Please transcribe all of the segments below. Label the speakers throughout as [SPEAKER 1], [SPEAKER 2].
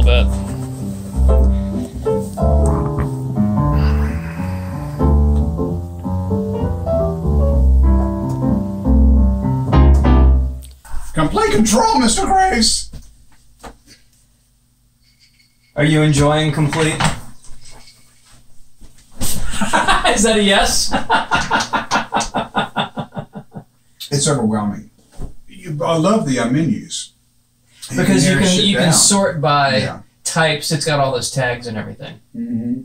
[SPEAKER 1] little bit.
[SPEAKER 2] Complete control, Mr. Grace.
[SPEAKER 1] Are you enjoying complete? Is that a yes?
[SPEAKER 2] It's overwhelming. I love the menus.
[SPEAKER 1] Because you can sort by types. It's got all those tags and everything.
[SPEAKER 2] Mm-hmm.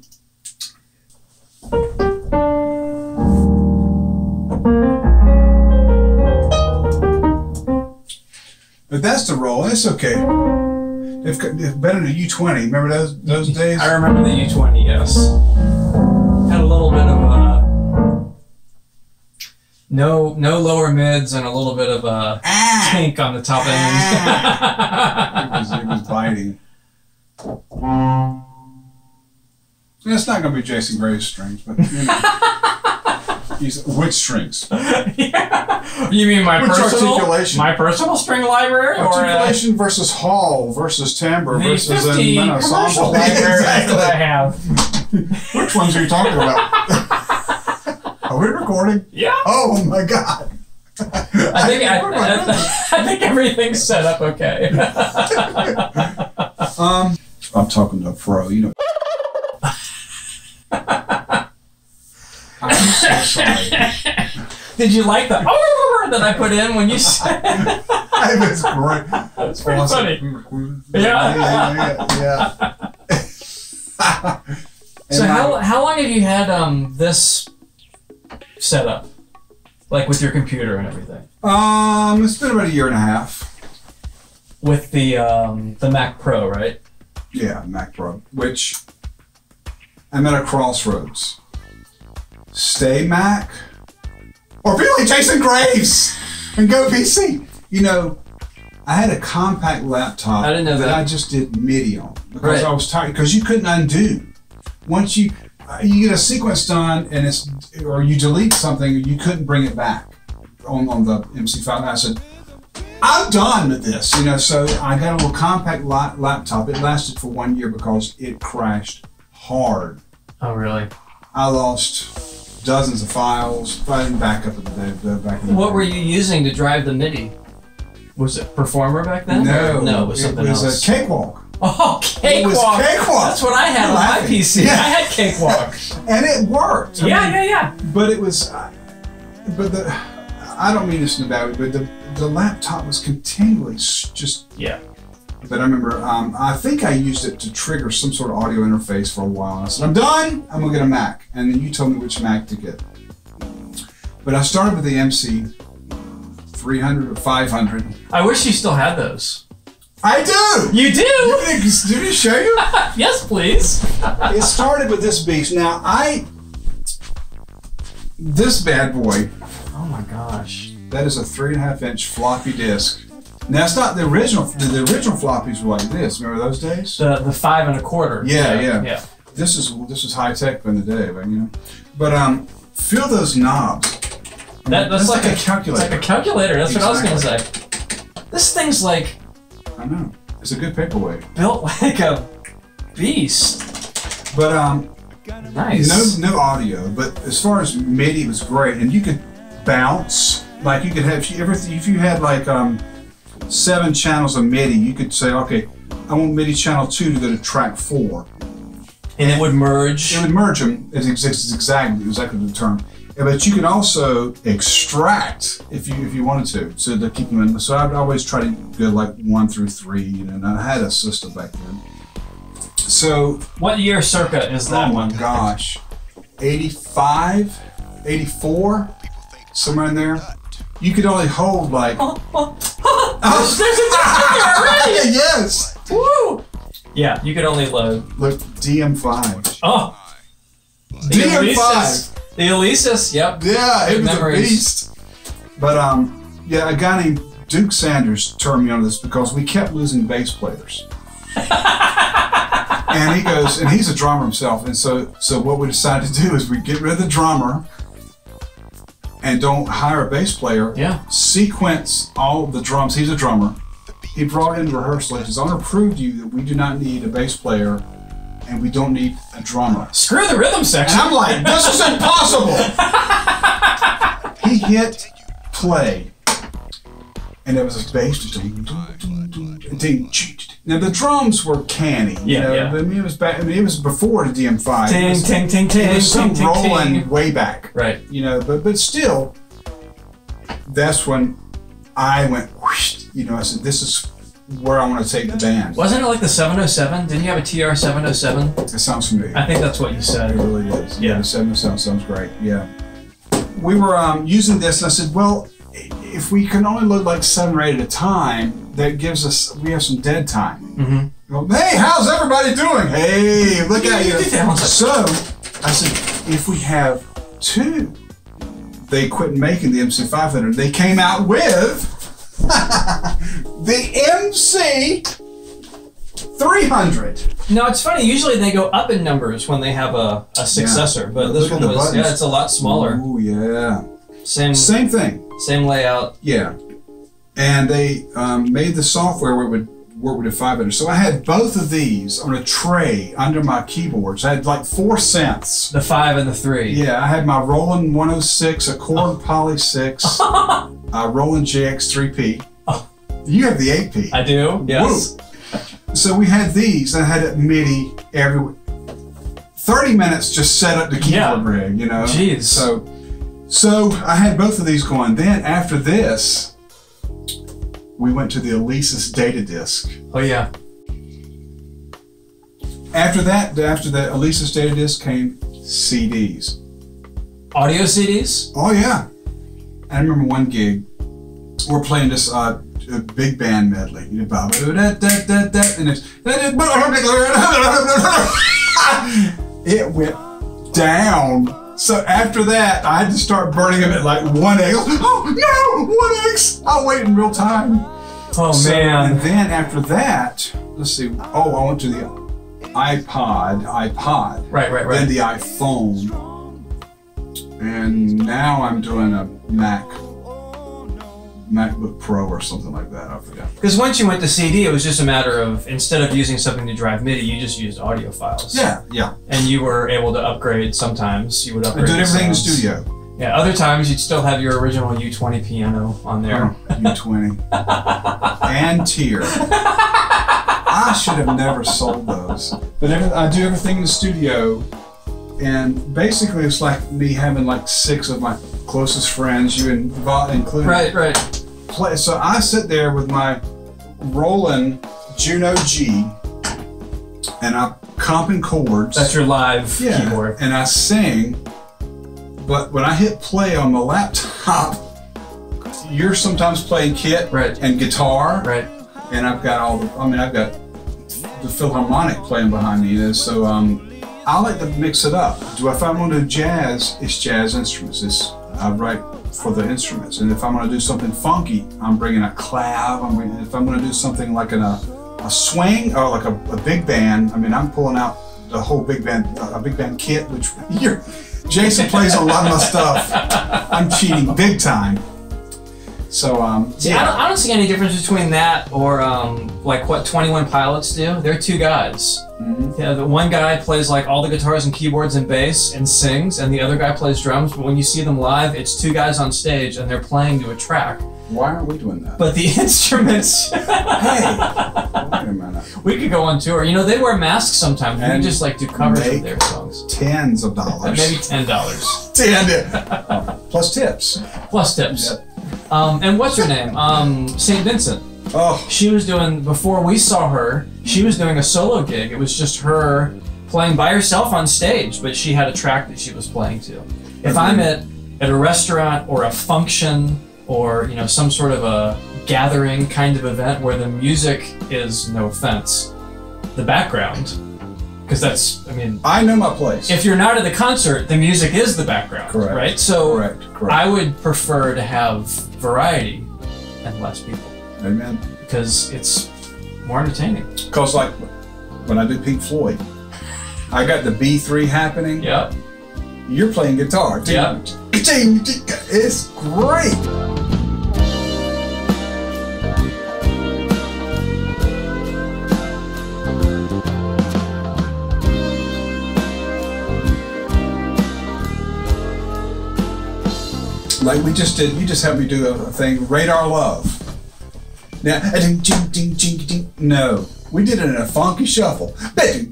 [SPEAKER 2] But that's the roll. It's okay. It's better than the U20. Remember those days?
[SPEAKER 1] I remember the U20. Yes. Had a little bit of no lower mids and a little bit of a kink on the top end.
[SPEAKER 2] It was biting. It's not going to be Jason Gray's strings, but you know. Which strings?
[SPEAKER 1] Yeah. You mean my personal string library?
[SPEAKER 2] Articulation versus hall versus timbre versus
[SPEAKER 1] an ensemble library that I have.
[SPEAKER 2] Which ones are you talking about? Are we recording?
[SPEAKER 1] Yeah.
[SPEAKER 2] Oh my God.
[SPEAKER 1] I think everything's set up okay.
[SPEAKER 2] I'm talking to a pro, you know. I'm so sorry.
[SPEAKER 1] Did you like the that I put in when you said?
[SPEAKER 2] It was great.
[SPEAKER 1] That's pretty funny.
[SPEAKER 2] Yeah.
[SPEAKER 1] So how long have you had this set up, like with your computer and everything?
[SPEAKER 2] It's been about a year and a half.
[SPEAKER 1] With the Mac Pro, right?
[SPEAKER 2] Yeah, Mac Pro. Which I'm at a crossroads. Stay Mac, or be like Jason Graves and go PC. You know, I had a compact laptop that I just did MIDI on because I was tired, because you couldn't undo. Once you get a sequence done and or you delete something, you couldn't bring it back on the MC file. And I said, I'm done with this, you know. So I got a little compact laptop. It lasted for 1 year because it crashed hard.
[SPEAKER 1] Oh, really?
[SPEAKER 2] I lost dozens of files. I didn't back up at the day.
[SPEAKER 1] What were you using to drive the MIDI? Was it Performer back then?
[SPEAKER 2] No,
[SPEAKER 1] it was something else.
[SPEAKER 2] It was a Cakewalk.
[SPEAKER 1] Oh, Cakewalk!
[SPEAKER 2] It was Cakewalk.
[SPEAKER 1] That's what I had on my PC. Yeah. I had Cakewalk,
[SPEAKER 2] and it worked.
[SPEAKER 1] Yeah.
[SPEAKER 2] But it was, I don't mean this in a bad way, but the laptop was continually just.
[SPEAKER 1] Yeah.
[SPEAKER 2] But I remember, I think I used it to trigger some sort of audio interface for a while. And I said, I'm done. I'm gonna get a Mac, and then you told me which Mac to get. But I started with the MC 300 or 500.
[SPEAKER 1] I wish you still had those.
[SPEAKER 2] I do!
[SPEAKER 1] You do?
[SPEAKER 2] Did me show you?
[SPEAKER 1] Yes, please.
[SPEAKER 2] It started with this beast. Now, this bad boy.
[SPEAKER 1] Oh my gosh.
[SPEAKER 2] That is a 3.5-inch floppy disk. Now, it's not the original. The original floppies were like this. Remember those days?
[SPEAKER 1] The 5 1/4.
[SPEAKER 2] Yeah. This is high tech in the day, but you know. But feel those knobs.
[SPEAKER 1] That's like a
[SPEAKER 2] calculator.
[SPEAKER 1] It's like a calculator. That's what I was gonna say. This thing's like.
[SPEAKER 2] I know. It's a good paperweight.
[SPEAKER 1] Built like a beast.
[SPEAKER 2] But
[SPEAKER 1] nice.
[SPEAKER 2] No audio. But as far as MIDI, it was great, and you could bounce. Like you could have if you had like 7 channels of MIDI, you could say, okay, I want MIDI channel 2 to go to track 4,
[SPEAKER 1] and it would merge.
[SPEAKER 2] It would merge them. It exists exactly the term. But you could also extract if you wanted to keep them in. So I'd always try to go like 1 through 3, you know. And I had a system back then. So
[SPEAKER 1] what year circa is that one?
[SPEAKER 2] Oh my gosh, 85, 84, somewhere in there. You could only hold like.
[SPEAKER 1] There's a already.
[SPEAKER 2] Yes.
[SPEAKER 1] Woo. Yeah, you could only load.
[SPEAKER 2] Look, DM5.
[SPEAKER 1] Oh.
[SPEAKER 2] DM5.
[SPEAKER 1] The Elysis, yep.
[SPEAKER 2] Yeah, it was a beast. But yeah, a guy named Duke Sanders turned me on to this because we kept losing bass players. And he goes, and he's a drummer himself, and so what we decided to do is we get rid of the drummer and don't hire a bass player.
[SPEAKER 1] Yeah.
[SPEAKER 2] Sequence all the drums. He's a drummer, he brought in rehearsal. He says, "I'm going to prove to you that we do not need a bass player and we don't need a drummer."
[SPEAKER 1] Screw the rhythm section.
[SPEAKER 2] And I'm like, this is impossible. He hit play, and it was a bass. Now the drums were canny.
[SPEAKER 1] Yeah.
[SPEAKER 2] I mean, it was back. I mean, it was before the DOM03.
[SPEAKER 1] Ting, ting, ting, ting.
[SPEAKER 2] It was some
[SPEAKER 1] ting,
[SPEAKER 2] rolling
[SPEAKER 1] ting.
[SPEAKER 2] way back.
[SPEAKER 1] Right.
[SPEAKER 2] But still, that's when I went. Whoosh, I said, this is where I want to take the band.
[SPEAKER 1] Wasn't it like the 707? Didn't you have a TR 707?
[SPEAKER 2] It sounds familiar.
[SPEAKER 1] I think that's what you
[SPEAKER 2] It
[SPEAKER 1] said.
[SPEAKER 2] really is.
[SPEAKER 1] Yeah.
[SPEAKER 2] The 707 sounds great. Yeah. We were using this, and I said, well, if we can only load like 7 or 8 at a time, that gives us, we have some dead time.
[SPEAKER 1] Mm-hmm.
[SPEAKER 2] Well, hey, how's everybody doing? Hey, look at you. So I said, if we have 2, they quit making the MC500. They came out with the MC 300.
[SPEAKER 1] No, it's funny. Usually they go up in numbers when they have a successor, but this one was, it's a lot smaller.
[SPEAKER 2] Oh, yeah.
[SPEAKER 1] Same
[SPEAKER 2] thing.
[SPEAKER 1] Same layout.
[SPEAKER 2] Yeah. And they made the software where it would work with the 500. So I had both of these on a tray under my keyboards. I had like 4 synths.
[SPEAKER 1] The 5 and the 3.
[SPEAKER 2] Yeah, I had my Roland 106, a Korg Poly 6, a Roland JX3P. You have the 8P.
[SPEAKER 1] I do, yes.
[SPEAKER 2] Woo. So we had these, and I had it MIDI every 30 minutes just set up the keyboard rig,
[SPEAKER 1] Jeez.
[SPEAKER 2] So I had both of these going. Then after this, we went to the Alesis data disc.
[SPEAKER 1] Oh yeah.
[SPEAKER 2] After the Alesis data disc came CDs.
[SPEAKER 1] Audio CDs?
[SPEAKER 2] Oh yeah. I remember one gig. We're playing this big band medley. And it went down. So after that, I had to start burning them at like 1x. Oh no, 1x! I'll wait in real time.
[SPEAKER 1] Oh man.
[SPEAKER 2] And then after that, let's see. Oh, I went to the iPod.
[SPEAKER 1] Right.
[SPEAKER 2] Then the iPhone. And now I'm doing a MacBook Pro or something like that. I forgot.
[SPEAKER 1] Because once you went to CD, it was just a matter of, instead of using something to drive MIDI, you just used audio files.
[SPEAKER 2] Yeah.
[SPEAKER 1] And you were able to upgrade sometimes. You would upgrade.
[SPEAKER 2] I did everything in the
[SPEAKER 1] sounds.
[SPEAKER 2] studio.
[SPEAKER 1] Yeah, other times you'd still have your original U20 piano on there.
[SPEAKER 2] U20. And Tier. I should have never sold those. But I do everything in the studio, and basically it's like me having like 6 of my closest friends, you included.
[SPEAKER 1] Right.
[SPEAKER 2] So I sit there with my Roland Juno G, and I'm comping chords.
[SPEAKER 1] That's your live keyboard.
[SPEAKER 2] And I sing, but when I hit play on the laptop, you're sometimes playing kit and guitar.
[SPEAKER 1] Right.
[SPEAKER 2] And I've got I've got the Philharmonic playing behind me. So I like to mix it up. If I'm going to do jazz, it's jazz instruments. I write for the instruments. And if I'm going to do something funky, I'm bringing a clav. If I'm going to do something like a swing or like a big band, I'm pulling out the whole big band, a big band kit, which Jason plays a lot of my stuff. I'm cheating big time. So,
[SPEAKER 1] I don't see any difference between that or like what 21 Pilots do. They're 2 guys.
[SPEAKER 2] Mm-hmm.
[SPEAKER 1] Yeah, the one guy plays like all the guitars and keyboards and bass and sings, and the other guy plays drums. But when you see them live, it's 2 guys on stage and they're playing to a track.
[SPEAKER 2] Why aren't we doing that?
[SPEAKER 1] But the instruments.
[SPEAKER 2] Hey, wait a minute.
[SPEAKER 1] We could go on tour. They wear masks sometimes. We
[SPEAKER 2] And
[SPEAKER 1] just like do covers of their songs.
[SPEAKER 2] Tens of dollars.
[SPEAKER 1] Maybe $10.
[SPEAKER 2] 10. Plus tips.
[SPEAKER 1] Plus tips.
[SPEAKER 2] Yep.
[SPEAKER 1] And what's her name? St. Vincent.
[SPEAKER 2] Oh.
[SPEAKER 1] She was doing, before we saw her, she was doing a solo gig. It was just her playing by herself on stage, but she had a track that she was playing to. If I'm at a restaurant or a function or some sort of a gathering kind of event where the music is, no offense, the background, because that's,
[SPEAKER 2] I know my place.
[SPEAKER 1] if you're not at the concert, the music is the background,
[SPEAKER 2] Correct.
[SPEAKER 1] right? So
[SPEAKER 2] Correct.
[SPEAKER 1] I would prefer to have variety and less people.
[SPEAKER 2] Amen.
[SPEAKER 1] Because it's more entertaining.
[SPEAKER 2] Because like when I do Pink Floyd, I got the B3 happening.
[SPEAKER 1] Yep.
[SPEAKER 2] You're playing guitar.
[SPEAKER 1] Yep.
[SPEAKER 2] It's great. Like we just did, you just helped me do a thing, Radar Love. Now, no, we did it in a funky shuffle. Exactly,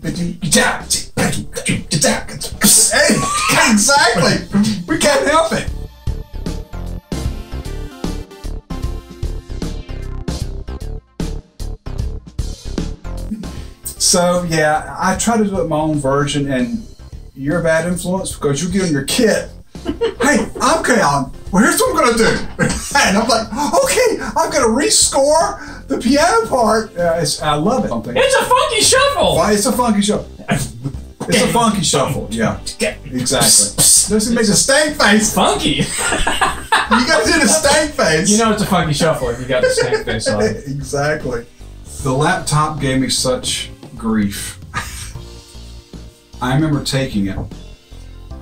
[SPEAKER 2] we can't help it. So yeah, I try to do it my own version, and you're a bad influence because you're getting your kid. Hey, I'm Keon. Well, here's what I'm gonna do. And I'm like, okay, I'm gonna rescore the piano part. I love it.
[SPEAKER 1] It's a funky shuffle.
[SPEAKER 2] Why? It's a funky shuffle. It's a funky shuffle. Yeah, exactly. This makes a stank face.
[SPEAKER 1] Funky.
[SPEAKER 2] You gotta do the stank face.
[SPEAKER 1] You know it's a funky shuffle if you got the stank face on.
[SPEAKER 2] Exactly. The laptop gave me such grief. I remember taking it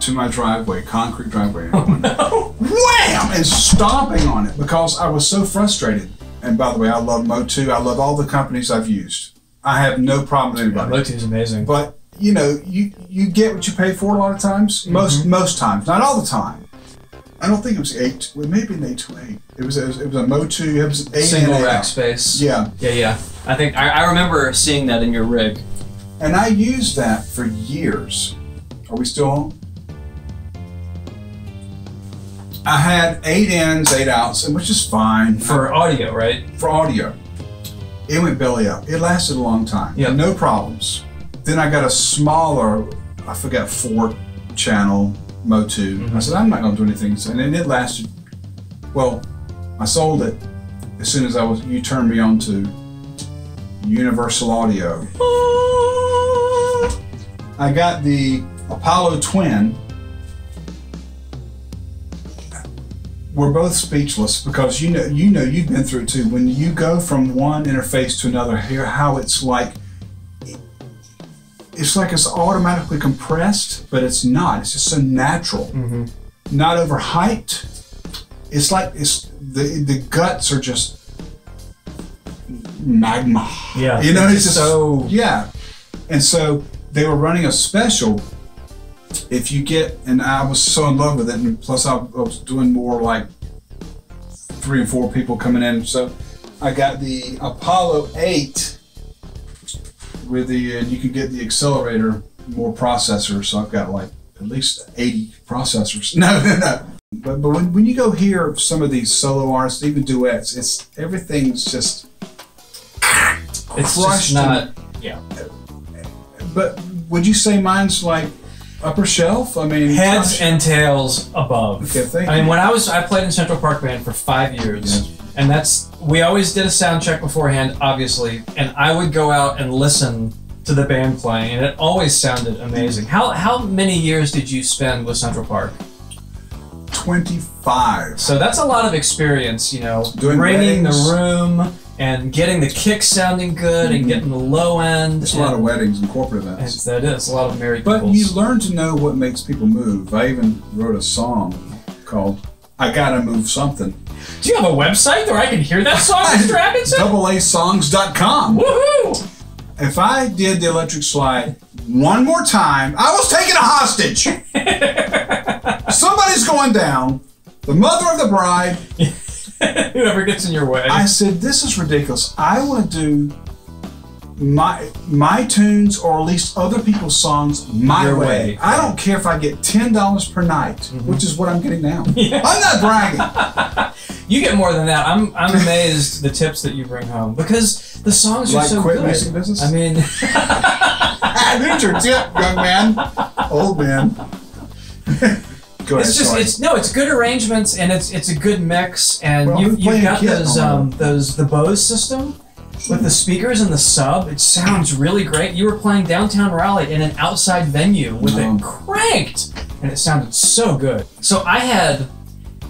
[SPEAKER 2] to my driveway, concrete driveway.
[SPEAKER 1] Oh no!
[SPEAKER 2] Wham! And stomping on it because I was so frustrated. And by the way, I love Mo2. I love all the companies I've used. I have no problem with anybody.
[SPEAKER 1] Mo2 is amazing.
[SPEAKER 2] But you know, you get what you pay for a lot of times. Most times, not all the time. I don't think it was 8. Well, maybe an 828. It was a Mo2. It was 8
[SPEAKER 1] single rack space.
[SPEAKER 2] Yeah.
[SPEAKER 1] Yeah. I think I remember seeing that in your rig.
[SPEAKER 2] And I used that for years. Are we still on? I had 8 ins, 8 outs, which is fine.
[SPEAKER 1] For audio, right?
[SPEAKER 2] For audio. It went belly up. It lasted a long time.
[SPEAKER 1] Yeah.
[SPEAKER 2] No problems. Then I got a smaller, I forgot, 4-channel Mo2. I said, I'm not going to do anything. And then it lasted, well, I sold it as soon as you turned me on to Universal Audio. I got the Apollo Twin. We're both speechless because you know you've been through it too. When you go from one interface to another, hear how it's like it's automatically compressed, but it's not. It's just so natural, not overhyped. It's like the guts are just magma.
[SPEAKER 1] Yeah,
[SPEAKER 2] you know, it's just
[SPEAKER 1] so
[SPEAKER 2] and so they were running a special. If you get, and I was so in love with it, and plus I was doing more like 3 and 4 people coming in, so I got the Apollo 8 with the, and you can get the accelerator, more processors, so I've got like at least 80 processors. No. But when you go hear some of these solo artists, even duets, everything's just
[SPEAKER 1] it's just not, yeah.
[SPEAKER 2] But would you say mine's like upper shelf? I mean,
[SPEAKER 1] heads and tails above.
[SPEAKER 2] Okay, thank you.
[SPEAKER 1] I mean, when I played in Central Park Band for 5 years, and we always did a sound check beforehand, obviously, and I would go out and listen to the band playing, and it always sounded amazing. How many years did you spend with Central Park?
[SPEAKER 2] 25.
[SPEAKER 1] So that's a lot of experience, you know,
[SPEAKER 2] doing
[SPEAKER 1] bringing
[SPEAKER 2] weddings.
[SPEAKER 1] the room and getting the kick sounding good and getting the low end.
[SPEAKER 2] It's a lot of weddings and corporate events.
[SPEAKER 1] That is a lot of married
[SPEAKER 2] But
[SPEAKER 1] couples.
[SPEAKER 2] you learn to know what makes people move. I even wrote a song called "I Gotta Move Something."
[SPEAKER 1] Do you have a website where I can hear that song, Mr. Atkinson?
[SPEAKER 2] AASongs.com.
[SPEAKER 1] Woohoo!
[SPEAKER 2] If I did the electric slide one more time, I was taken a hostage. Somebody's going down. The mother of the bride.
[SPEAKER 1] Whoever gets in your way.
[SPEAKER 2] I said, this is ridiculous. I want to do my tunes, or at least other people's songs, my
[SPEAKER 1] Your
[SPEAKER 2] way.
[SPEAKER 1] way.
[SPEAKER 2] I don't care if I get $10 per night, which is what I'm getting now.
[SPEAKER 1] Yeah.
[SPEAKER 2] I'm not bragging.
[SPEAKER 1] You get more than that. I'm amazed the tips that you bring home because the songs are so
[SPEAKER 2] quit
[SPEAKER 1] good.
[SPEAKER 2] music business?
[SPEAKER 1] I mean,
[SPEAKER 2] There's your tip, young man, old man. Go ahead,
[SPEAKER 1] it's good arrangements and it's a good mix, and
[SPEAKER 2] Well,
[SPEAKER 1] you've got
[SPEAKER 2] those
[SPEAKER 1] the Bose system with the speakers and the sub. It sounds really great. You were playing downtown Raleigh in an outside venue with it cranked, and it sounded so good. So I had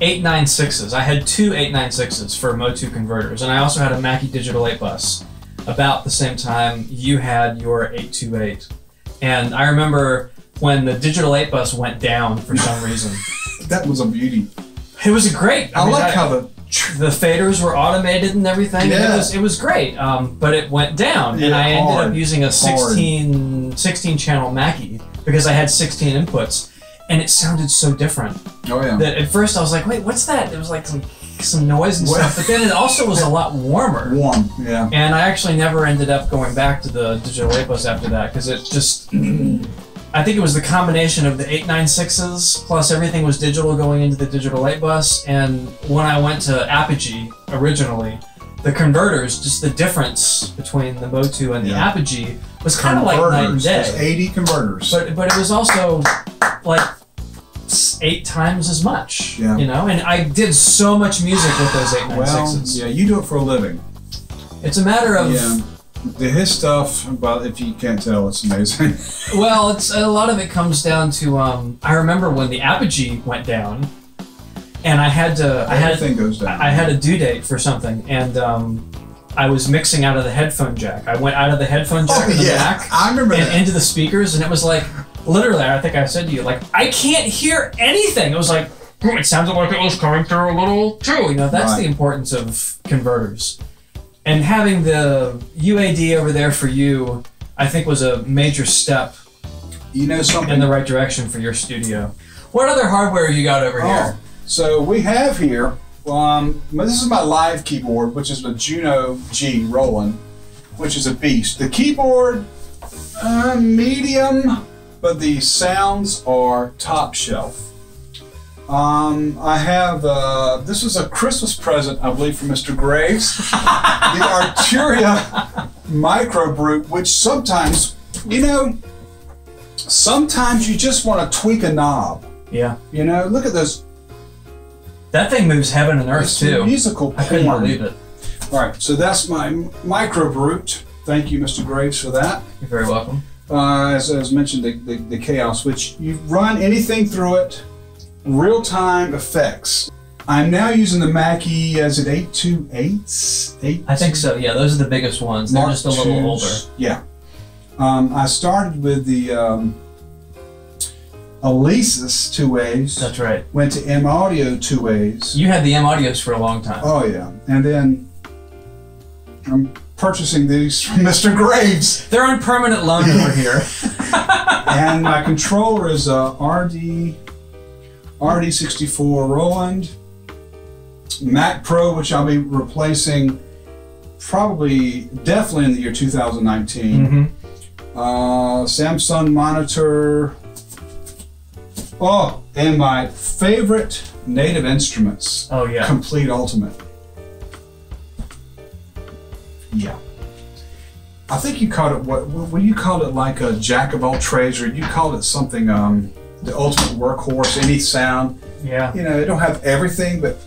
[SPEAKER 1] 896s. I had 2 896s for Mo2 converters, and I also had a Mackie Digital 8 bus. About the same time you had your 828, and I remember when the Digital 8 bus went down for some reason.
[SPEAKER 2] That was a beauty.
[SPEAKER 1] It was great.
[SPEAKER 2] I like how the
[SPEAKER 1] faders were automated and everything.
[SPEAKER 2] Yeah.
[SPEAKER 1] It was great, but it went down, and I ended up using a 16 channel Mackie because I had 16 inputs. and it sounded so different.
[SPEAKER 2] Oh yeah.
[SPEAKER 1] That at first I was like, wait, what's that? There was like some noise and stuff, but then it also was a lot warmer.
[SPEAKER 2] Warm, yeah.
[SPEAKER 1] And I actually never ended up going back to the digital 8-bus after that, because it just, I think it was the combination of the 896s plus everything was digital going into the digital 8-bus, and when I went to Apogee originally, the converters, just the difference between the Motu and the Apogee was kind of like night and day.
[SPEAKER 2] There's 80 converters.
[SPEAKER 1] But it was also like 8 times as much, you know? And I did so much music with those 896s.
[SPEAKER 2] Well, yeah, you do it for a living.
[SPEAKER 1] It's a matter of...
[SPEAKER 2] Yeah. His stuff, well, if you can't tell, it's amazing.
[SPEAKER 1] Well, it's a lot of it comes down to, I remember when the Apogee went down, and I had to...
[SPEAKER 2] Everything goes down.
[SPEAKER 1] I had a due date for something, and I was mixing out of the headphone jack. I went out of the headphone jack in the back
[SPEAKER 2] I remember
[SPEAKER 1] and
[SPEAKER 2] that.
[SPEAKER 1] into the speakers, and it was like, literally, I think I said to you, like, I can't hear anything. It was like, it sounded like it was coming through a little too. You know, that's the importance of converters. And having the UAD over there for you, I think was a major step
[SPEAKER 2] you know something?
[SPEAKER 1] in the right direction for your studio. What other hardware you got over here?
[SPEAKER 2] So we have here, this is my live keyboard, which is the Juno G Roland, which is a beast. The keyboard, medium, but the sounds are top shelf. I have, this was a Christmas present, I believe, from Mr. Graves. The Arturia Micro Brute, which sometimes, you know, sometimes you just want to tweak a knob.
[SPEAKER 1] Yeah.
[SPEAKER 2] You know, look at those.
[SPEAKER 1] That thing moves heaven and earth, too.
[SPEAKER 2] Musical porn.
[SPEAKER 1] I couldn't believe it.
[SPEAKER 2] All right, so that's my Micro Brute. Thank you, Mr. Graves, for that.
[SPEAKER 1] You're very welcome.
[SPEAKER 2] As mentioned, the Chaos, which you run anything through it, real-time effects. I'm now using the Mackie, is it 828s?
[SPEAKER 1] I think so, yeah. Those are the biggest ones. They're just a little older.
[SPEAKER 2] Yeah. I started with the Alesis 2As.
[SPEAKER 1] That's right.
[SPEAKER 2] Went to M Audio 2As.
[SPEAKER 1] You had the M Audios for a long time.
[SPEAKER 2] Oh, yeah. And then I'm purchasing these from Mr. Graves.
[SPEAKER 1] They're on permanent loan over here.
[SPEAKER 2] And my controller is a RD64 Roland, Mac Pro, which I'll be replacing definitely in the year 2019. Samsung monitor. Oh, and my favorite Native Instruments.
[SPEAKER 1] Oh, yeah.
[SPEAKER 2] Complete Ultimate. Yeah. I think you called it, what you called it, like a jack of all trades, or you called it something, the ultimate workhorse, any sound.
[SPEAKER 1] Yeah.
[SPEAKER 2] You know, it don't have everything, but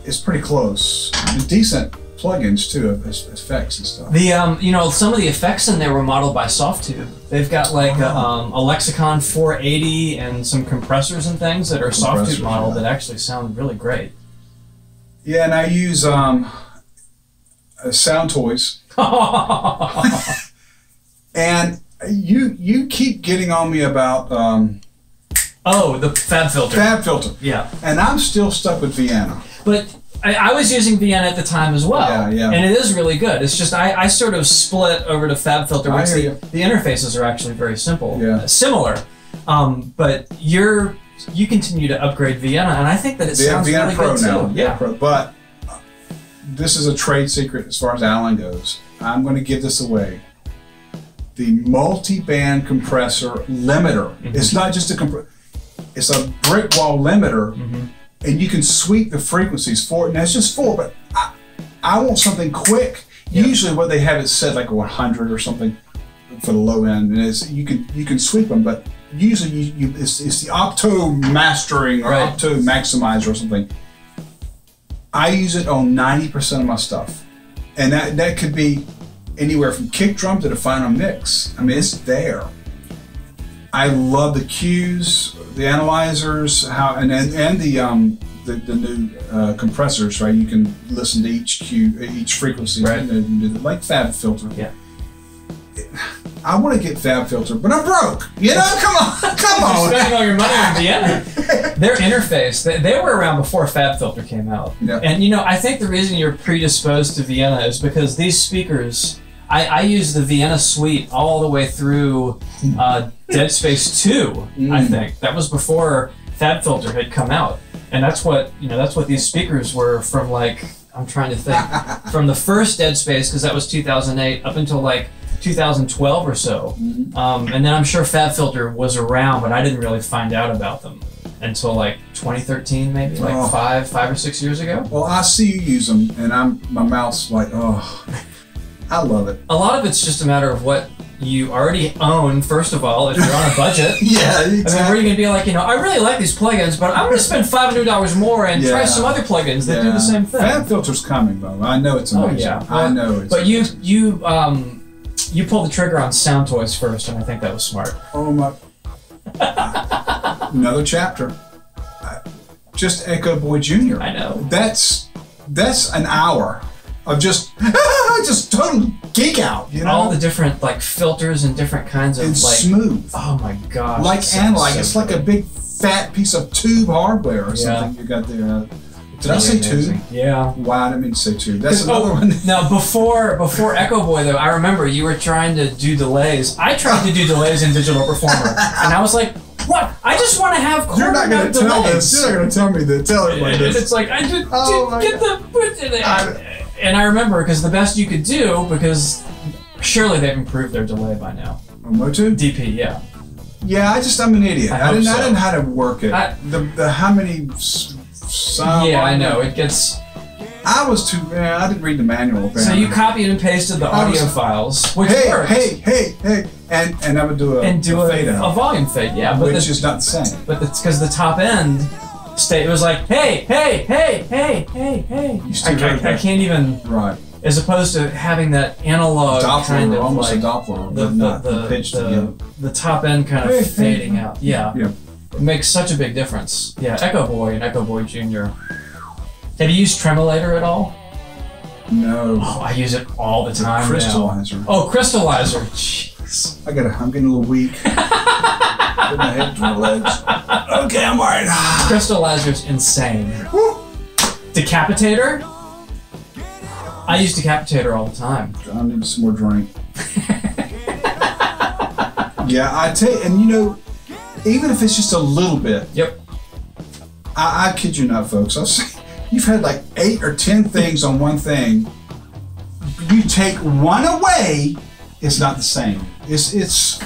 [SPEAKER 2] it's pretty close. And decent plugins too, of effects and stuff.
[SPEAKER 1] The you know, some of the effects in there were modeled by Softtube. They've got like a Lexicon 480 and some compressors and things that are Softtube modeled that actually sound really great.
[SPEAKER 2] Yeah, and I use Sound Toys. And you keep getting on me about
[SPEAKER 1] oh, the Fab Filter.
[SPEAKER 2] Fab Filter.
[SPEAKER 1] Yeah.
[SPEAKER 2] And I'm still stuck with Vienna.
[SPEAKER 1] But I was using Vienna at the time as well.
[SPEAKER 2] Yeah, yeah.
[SPEAKER 1] And it is really good. It's just I sort of split over to Fab Filter, which the interfaces are actually very simple.
[SPEAKER 2] Yeah.
[SPEAKER 1] Similar. But you continue to upgrade Vienna, and I think that it sounds
[SPEAKER 2] Vienna
[SPEAKER 1] really
[SPEAKER 2] Pro
[SPEAKER 1] good
[SPEAKER 2] now.
[SPEAKER 1] too. Yeah.
[SPEAKER 2] Pro. But this is a trade secret as far as Alan goes. I'm going to give this away. The multi-band compressor limiter. It's not just a compressor. It's a brick wall limiter, and you can sweep the frequencies for it. Now it's just 4, but I want something quick. Yep. Usually, what they have it set like a 100 or something for the low end, and you can sweep them. But usually, it's the opto mastering or opto maximizer or something. I use it on 90% of my stuff, and that could be anywhere from kick drum to the final mix. I mean, it's there. I love the cues, the analyzers, and the new compressors. Right, you can listen to each cue, each frequency, like Fab Filter.
[SPEAKER 1] Yeah.
[SPEAKER 2] I want to get Fab Filter, but I'm broke. You know, come on.
[SPEAKER 1] You're spending all your money on Vienna. Their interface, they were around before Fab Filter came out.
[SPEAKER 2] Yeah.
[SPEAKER 1] And you know, I think the reason you're predisposed to Vienna is because these speakers I used the Vienna suite all the way through Dead Space 2, I think. That was before FabFilter had come out. And that's what, that's what these speakers were from, like, I'm trying to think, from the first Dead Space, because that was 2008, up until like 2012 or so. And then I'm sure FabFilter was around, but I didn't really find out about them until like 2013, maybe, like 5 or 6 years ago.
[SPEAKER 2] Well, I see you use them, and my mouth's like, oh, I love it.
[SPEAKER 1] A lot of it's just a matter of what you already own, first of all, if you're on a budget.
[SPEAKER 2] Yeah, exactly.
[SPEAKER 1] I mean, where are you going to be like, I really like these plugins, but I'm going to spend $500 more and try some other plugins that do the same thing.
[SPEAKER 2] FabFilter's coming, though. I know it's amazing.
[SPEAKER 1] Oh, yeah.
[SPEAKER 2] I know it's
[SPEAKER 1] amazing. You pulled the trigger on Sound Toys first, and I think that was smart.
[SPEAKER 2] Oh, my. Another chapter. Just Echo Boy Jr.
[SPEAKER 1] I know.
[SPEAKER 2] That's an hour of just total geek out,
[SPEAKER 1] All the different like filters and different kinds of
[SPEAKER 2] it's
[SPEAKER 1] like
[SPEAKER 2] smooth.
[SPEAKER 1] Oh my gosh.
[SPEAKER 2] Like analog. It's like a big fat piece of tube hardware or something you got there. Did I say tube?
[SPEAKER 1] Yeah.
[SPEAKER 2] Wow, I didn't mean to say tube. That's another one.
[SPEAKER 1] Now before Echo Boy though, I remember you were trying to do delays. I tried to do delays in Digital Performer, and I was like, what? I just want to have
[SPEAKER 2] You're not going to tell this. You're not going to tell me that. Tell everybody this.
[SPEAKER 1] It's like, I just get the... And I remember, because the best you could do, because surely they've improved their delay by now.
[SPEAKER 2] Motu?
[SPEAKER 1] DP, yeah.
[SPEAKER 2] Yeah, I'm an idiot. I didn't know how to work it. The how many...
[SPEAKER 1] Yeah, I know. It gets...
[SPEAKER 2] I was too... I didn't read the manual. Apparently.
[SPEAKER 1] So you copied and pasted the audio files, which worked.
[SPEAKER 2] Hey. And I would do a fade out.
[SPEAKER 1] A volume fade, yeah. But
[SPEAKER 2] which is not the same.
[SPEAKER 1] But it's because the top end... It was like, hey. I can't even.
[SPEAKER 2] Right.
[SPEAKER 1] As opposed to having that analog
[SPEAKER 2] Doppler,
[SPEAKER 1] kind of
[SPEAKER 2] almost
[SPEAKER 1] like
[SPEAKER 2] a Doppler, but not the pitch together.
[SPEAKER 1] The top end kind of fading out. Yeah. It makes such a big difference. Yeah. Echo Boy and Echo Boy Jr. Have you used Tremolator at all?
[SPEAKER 2] No.
[SPEAKER 1] Oh, I use it all the time.
[SPEAKER 2] Crystallizer.
[SPEAKER 1] Now. Oh, Crystallizer. Jeez.
[SPEAKER 2] I'm getting a little weak. Put my head between my legs. Okay, I'm alright.
[SPEAKER 1] Crystallizer's insane. Decapitator? I use Decapitator all the time.
[SPEAKER 2] I need some more drink. Yeah, I tell you, and even if it's just a little bit.
[SPEAKER 1] Yep.
[SPEAKER 2] I kid you not, folks. You've had like 8 or 10 things on one thing. You take one away, it's not the same. It's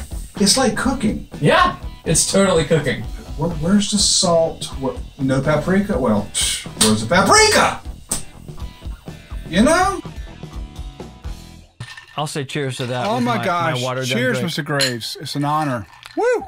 [SPEAKER 2] like cooking.
[SPEAKER 1] Yeah, it's totally cooking.
[SPEAKER 2] Where's the salt? No paprika? Well, where's the paprika?
[SPEAKER 1] I'll say cheers to that.
[SPEAKER 3] Oh my gosh. Cheers, Mr. Graves. It's an honor. Woo!